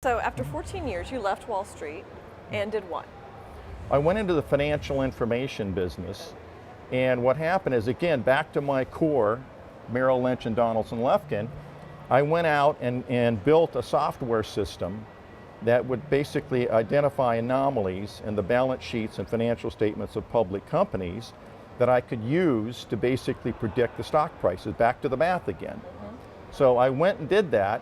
So after 14 years, you left Wall Street and did what? I went into the financial information business, and what happened is, again, back to my core, Merrill Lynch and Donaldson Lufkin, I went out and built a software system that would basically identify anomalies in the balance sheets and financial statements of public companies that I could use to basically predict the stock prices, back to the math again. So I went and did that,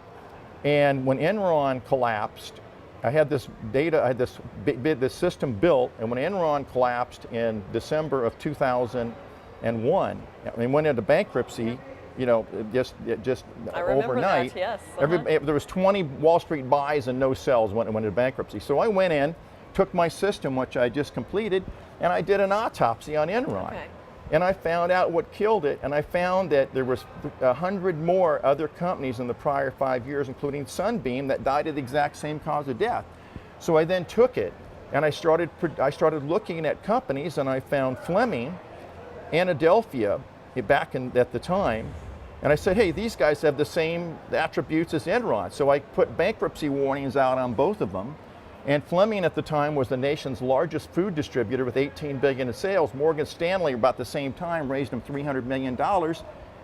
and when Enron collapsed, I had this data, I had this system built, and when Enron collapsed in December of 2001, I mean, went into bankruptcy, you know, just I remember overnight. that, yes. There was 20 Wall Street buys and no sells when it went into bankruptcy. So I went in, took my system, which I just completed, and I did an autopsy on Enron. Okay. And I found out what killed it, and I found that there was 100 more other companies in the prior 5 years, including Sunbeam, that died of the exact same cause of death. So I then took it, and I started looking at companies, and I found Fleming, Anadelphia, at the time, and I said, hey, these guys have the same attributes as Enron. So I put bankruptcy warnings out on both of them. And Fleming at the time was the nation's largest food distributor with $18 billion in sales. Morgan Stanley, about the same time, raised them $300 million.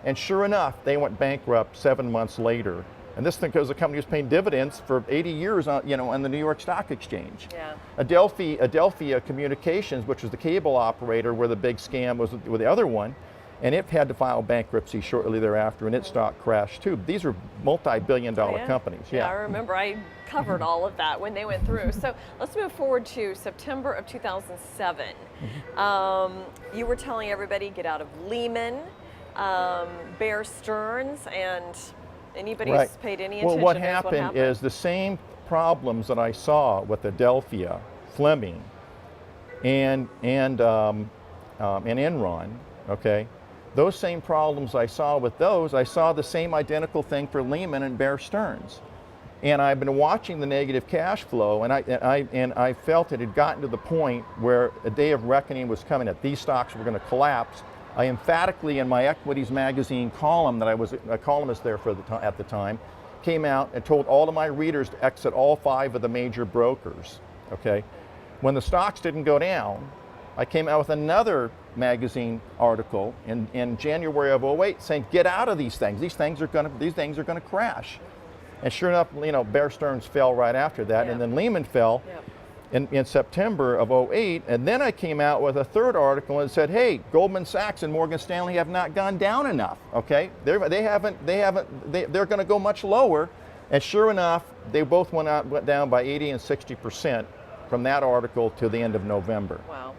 And sure enough, they went bankrupt 7 months later. And this thing, because the company was paying dividends for 80 years on, on the New York Stock Exchange. Yeah. Adelphia Communications, which was the cable operator where the big scam was with the other one, and it had to file bankruptcy shortly thereafter, and its stock crashed too. These are multi-billion-dollar companies. Yeah, I remember. I covered all of that when they went through. So let's move forward to September of 2007. You were telling everybody get out of Lehman, Bear Stearns, and anybody who's paid any attention. Well, what happened is the same problems that I saw with Adelphia, Fleming, and Enron. Okay. Those same problems I saw with those, I saw the same identical thing for Lehman and Bear Stearns. And I've been watching the negative cash flow, and I felt it had gotten to the point where a day of reckoning was coming, that these stocks were going to collapse. I emphatically, in my Equities Magazine column, that I was a columnist there at the time, came out and told all of my readers to exit all 5 of the major brokers. Okay. When the stocks didn't go down, I came out with another magazine article in January of 08 saying, get out of these things. These things are going to crash. And sure enough, Bear Stearns fell right after that, and then Lehman fell in September of 08. And then I came out with a third article and said, hey, Goldman Sachs and Morgan Stanley have not gone down enough. Okay, they're going to go much lower. And sure enough, they both went down by 80 and 60% from that article to the end of November. Wow.